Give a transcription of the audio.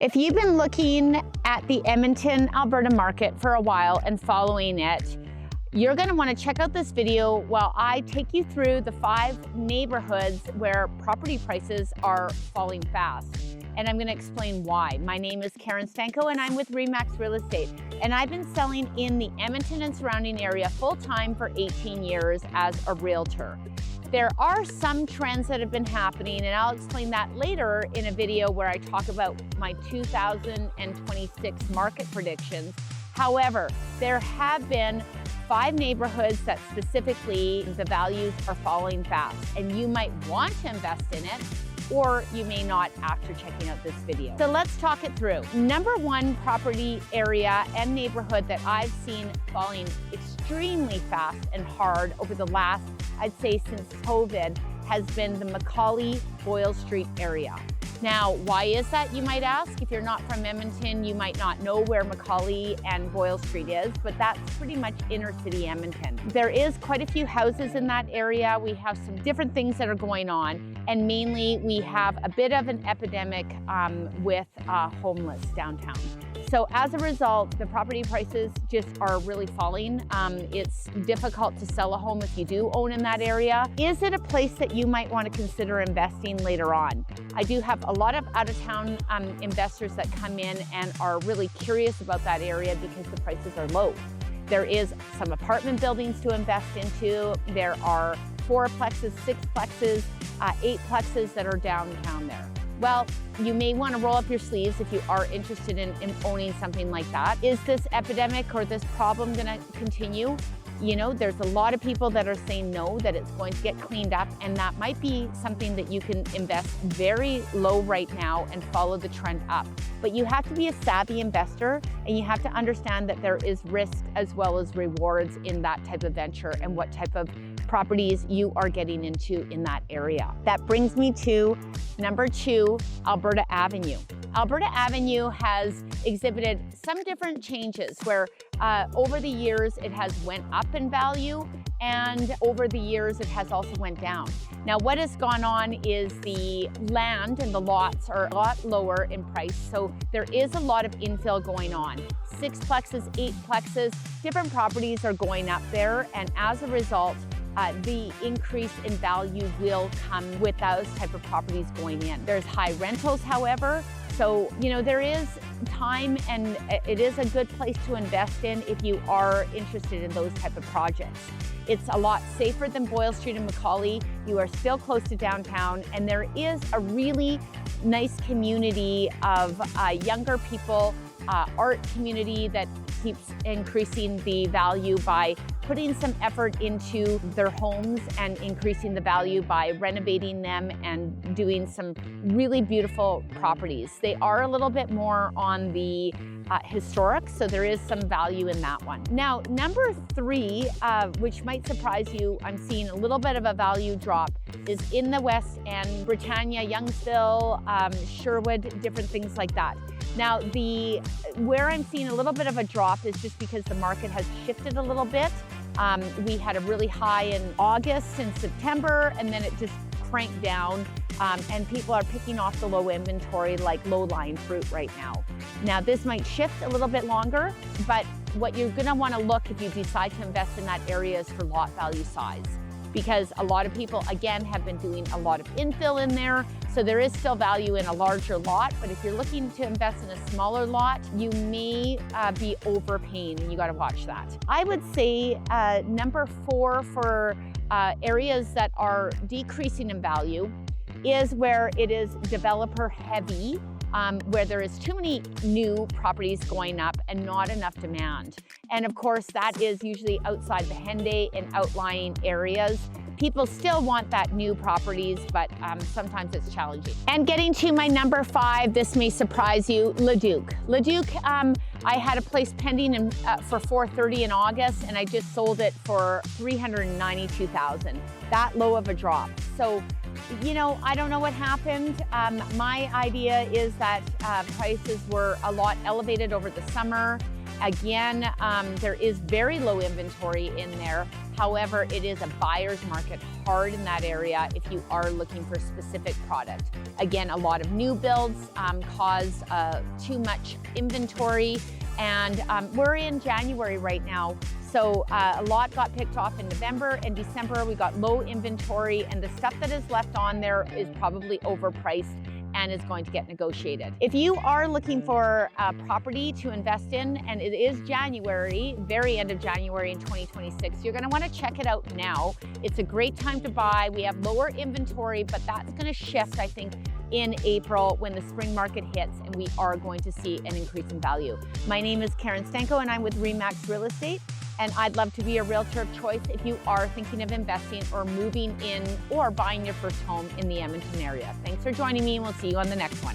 If you've been looking at the Edmonton, Alberta market for a while and following it, you're going to want to check out this video while I take you through the 5 neighborhoods where property prices are falling fast. And I'm going to explain why. My name is Karen Stanko and I'm with Remax Real Estate. And I've been selling in the Edmonton and surrounding area full-time for 18 years as a realtor. There are some trends that have been happening, and I'll explain that later in a video where I talk about my 2026 market predictions. However, there have been 5 neighborhoods that specifically the values are falling fast, and you might want to invest in it, or you may not after checking out this video. So let's talk it through. Number 1 property area and neighborhood that I've seen falling extremely fast and hard over the last, I'd say since COVID, has been the Macaulay, Boyle Street area. Now, why is that, you might ask? If you're not from Edmonton, you might not know where Macaulay and Boyle Street is, but that's pretty much inner city Edmonton. There is quite a few houses in that area. We have some different things that are going on, and mainly we have a bit of an epidemic with homeless downtown. So as a result, the property prices just are really falling. It's difficult to sell a home if you do own in that area. Is it a place that you might want to consider investing later on? I do have a lot of out-of-town investors that come in and are really curious about that area because the prices are low. There is some apartment buildings to invest into. There are 4-plexes, 6-plexes, 8-plexes that are downtown there. Well, you may want to roll up your sleeves if you are interested in owning something like that. Is this epidemic or this problem going to continue? You know, there's a lot of people that are saying no, that it's going to get cleaned up, and that might be something that you can invest very low right now and follow the trend up. But you have to be a savvy investor, and you have to understand that there is risk as well as rewards in that type of venture and what type of properties you are getting into in that area. That brings me to number 2, Alberta Avenue. Alberta Avenue has exhibited some different changes where over the years it has went up in value, and over the years it has also went down. Now what has gone on is the land and the lots are a lot lower in price, so there is a lot of infill going on. 6-plexes, 8-plexes, different properties are going up there, and as a result, the increase in value will come with those type of properties going in. There's high rentals, however, so you know there is time, and it is a good place to invest in if you are interested in those type of projects. It's a lot safer than Boyle Street and Macaulay. You are still close to downtown, and there is a really nice community of younger people, art community that keeps increasing the value by putting some effort into their homes and increasing the value by renovating them and doing some really beautiful properties. They are a little bit more on the historic, so there is some value in that one. Now, number 3, which might surprise you, I'm seeing a little bit of a value drop, is in the West End, Britannia, Youngsville, Sherwood, different things like that. Now, where I'm seeing a little bit of a drop is just because the market has shifted a little bit. We had a really high in August and September, and then it just cranked down, and people are picking off the low inventory like low-lying fruit right now. Now, this might shift a little bit longer, but what you're going to want to look if you decide to invest in that area is for lot value size, because a lot of people, again, have been doing a lot of infill in there, so there is still value in a larger lot, but if you're looking to invest in a smaller lot, you may be overpaying, and you got to watch that. I would say number 4 for areas that are decreasing in value is where it is developer heavy, where there is too many new properties going up and not enough demand. And of course, that is usually outside the Henday and outlying areas. People still want that new properties, but sometimes it's challenging. And getting to my number 5, this may surprise you, Leduc. Leduc, I had a place pending for $430 in August, and I just sold it for $392,000. That low of a drop. So, you know, I don't know what happened. My idea is that prices were a lot elevated over the summer. Again, there is very low inventory in there. However, it is a buyer's market hard in that area if you are looking for specific product. Again, a lot of new builds cause too much inventory, and we're in January right now. So a lot got picked off in November and December. We got low inventory, and the stuff that is left on there is probably overpriced and is going to get negotiated. If you are looking for a property to invest in, and it is January, very end of January in 2026, you're gonna wanna check it out now. It's a great time to buy. We have lower inventory, but that's gonna shift, I think, in April when the spring market hits, and we are going to see an increase in value. My name is Karen Stanko, and I'm with RE/MAX Real Estate. And I'd love to be a realtor of choice if you are thinking of investing or moving in or buying your first home in the Edmonton area. Thanks for joining me, and we'll see you on the next one.